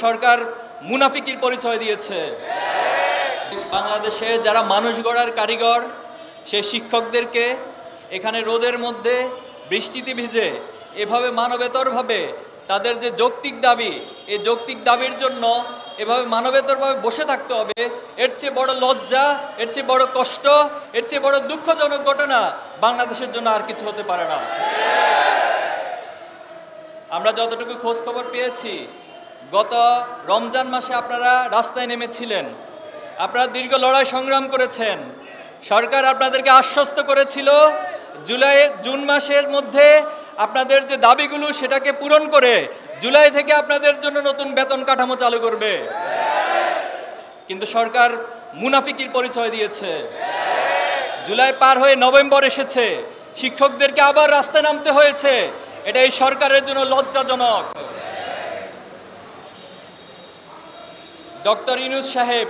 সরকার মুনাফিকির পরিচয় দিয়েছে। বাংলাদেশে যারা মানুষ গড়ার কারিগর সেই শিক্ষকদেরকে এখানে রোদের মধ্যে বৃষ্টিতে ভিজে এভাবে মানবেতরভাবে তাদের যে যৌক্তিক দাবি, এই যৌক্তিক দাবির জন্য এভাবে মানবেতরভাবে বসে থাকতে হবে, এর চেয়ে বড় লজ্জা, এর চেয়ে বড় কষ্ট, এর চেয়ে বড় দুঃখজনক ঘটনা বাংলাদেশের জন্য আর কিছু হতে পারে না। আমরা যতটুকু খোঁজ খবর পেয়েছি, গত রমজান মাসে আপনারা রাস্তায় নেমেছিলেন, আপনারা দীর্ঘ লড়াই সংগ্রাম করেছেন। সরকার আপনাদেরকে আশ্বস্ত করেছিল জুন মাসের মধ্যে আপনাদের যে দাবিগুলো সেটাকে পূরণ করে জুলাই থেকে আপনাদের জন্য নতুন বেতন কাঠামো চালু করবে। কিন্তু সরকার মুনাফিকির পরিচয় দিয়েছে। জুলাই পার হয়ে নভেম্বর এসেছে, শিক্ষকদেরকে আবার রাস্তায় নামতে হয়েছে। এটা এই সরকারের জন্য লজ্জাজনক। ডক্টর ইউনূস সাহেব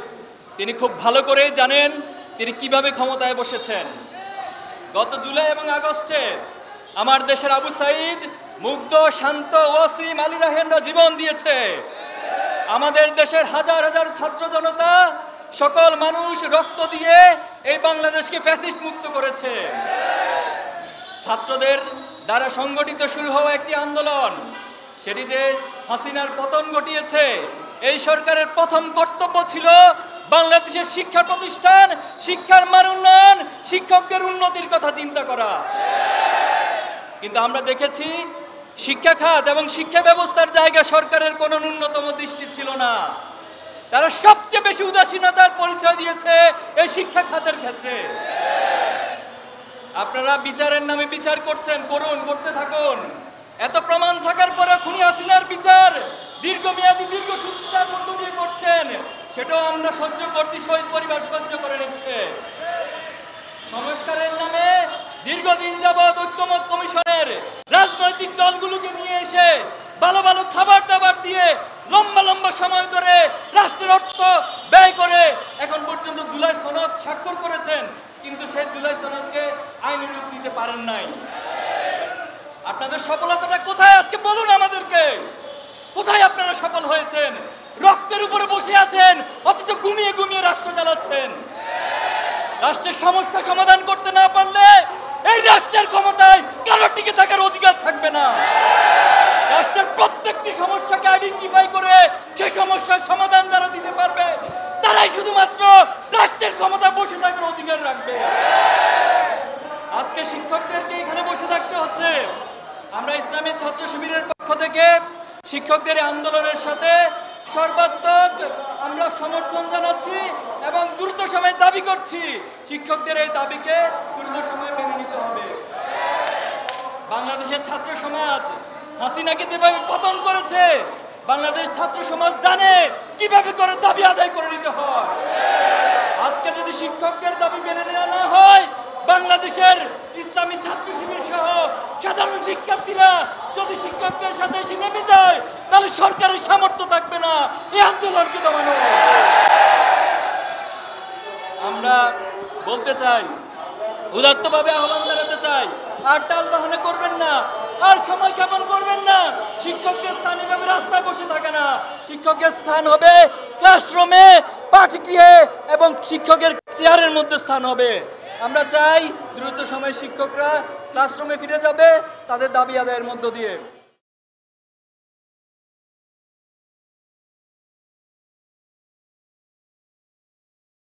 তিনি খুব ভালো করেই জানেন তিনি কিভাবে ক্ষমতায় বসেছেন। গত জুলাই এবং আগস্টে আমার দেশের আবু সাঈদ, মুগ্ধ, শান্ত, ওয়াসিম, আলী রাহেনরা জীবন দিয়েছে। আমাদের দেশের হাজার হাজার ছাত্র জনতা, সকল মানুষ রক্ত দিয়ে এই বাংলাদেশকে ফ্যাসিস্ট মুক্ত করেছে। ছাত্রদের দ্বারা সংগঠিত শুরু হওয়া একটি আন্দোলন, সেটি যে হাসিনার পতন ঘটিয়েছে। এই সরকারের প্রথম কর্তব্য ছিল বাংলাদেশের শিক্ষা প্রতিষ্ঠান, শিক্ষার মান উন্নয়ন, শিক্ষকদের উন্নতির কথা চিন্তা করা। কিন্তু আমরা দেখেছি শিক্ষা খাত এবং শিক্ষা ব্যবস্থার জায়গায় সরকারের কোনো ন্যূনতম দৃষ্টি ছিল না। তারা সবচেয়ে বেশি উদাসীনতার পরিচয় দিয়েছে এই শিক্ষা খাতের ক্ষেত্রে। আপনারা বিচারের নামে বিচার করছেন, করতে থাকুন। এত প্রমাণ থাকার পরে খুনি হাসিনার বিচার দীর্ঘমেয়াদী দীর্ঘসূত্রতার মধ্য দিয়ে করছেন, সেটাও আমরা সহ্য করছি, শহীদ পরিবার সহ্য করে নিচ্ছে। সংস্কারের নামে দীর্ঘদিন যাবৎ ঐক্যমত কমিশনের রাজনৈতিক দলগুলোকে নিয়ে এসে ভালো ভালো খাবার দাবার দিয়ে লম্বা লম্বা সময় ধরে রাষ্ট্রের অর্থ ব্যয় করে এখন পর্যন্ত জুলাই সনদ স্বাক্ষর করেছেন, কিন্তু সেই জুলাই সনদকে আইনি রূপ দিতে পারেন নাই। আপনাদের সফলতাটা কোথায় আজকে বলুন আমাদেরকে, কোথায় আপনারা সফল হয়েছেন? রক্তের উপরে বসে আছেন, অথচ ঘুমিয়ে ঘুমিয়ে রাষ্ট্র চালাচ্ছেন। রাষ্ট্রের সমস্যা সমাধান করতে না পারলে এই রাষ্ট্রের ক্ষমতায় কারো টিকে থাকার অধিকার থাকবে না। রাষ্ট্রের প্রত্যেকটি সমস্যাকে আইডেন্টিফাই করে সেই সমস্যার সমাধান যারা দিতে পারবে তারাই শুধুমাত্র রাষ্ট্রের ক্ষমতায় বসে থাকার অধিকার রাখবে। আজকে শিক্ষকদেরকে এখানে বসে থাকতে হচ্ছে। আমরা ইসলামী ছাত্র শিবিরের পক্ষ থেকে শিক্ষকদের আন্দোলনের সাথে সর্বাত্মক আমরা সমর্থন জানাচ্ছি এবং দ্রুত সময়ে দাবি করছি শিক্ষকদের এই দাবিকে দ্রুত সময়ে মেনে নিতে হবে। বাংলাদেশের ছাত্র সমাজ হাসিনাকে যেভাবে পতন করেছে, বাংলাদেশ ছাত্র সমাজ জানে কিভাবে করে দাবি আদায় করে নিতে হয়। আজকে যদি শিক্ষকদের দাবি মেনে নেওয়া না হয়, বাংলাদেশের ইসলামী ছাত্র শিবির সহ সাধারণ শিক্ষার্থীরা যদি শিক্ষকদের সাথে এসে নেমে যায়, তাহলে সরকারের সামর্থ্য থাকবে না এই আন্দোলনকে দমানো। আমরা বলতে চাই, উদাত্তভাবে আহ্বান জানাতে চাই, আর টাল বাহানা করবেন না, আর সময় ক্ষেপণ করবেন না। শিক্ষকদের স্থান এভাবে রাস্তায় বসে থাকে না। শিক্ষকের স্থান হবে ক্লাসরুমে, পাঠগৃহে এবং শিক্ষকের চেয়ারের মধ্যে স্থান হবে। আমরা চাই দ্রুত সময়ে শিক্ষকরা ক্লাসরুমে ফিরে যাবে তাদের দাবি আদায়ের মধ্য দিয়ে।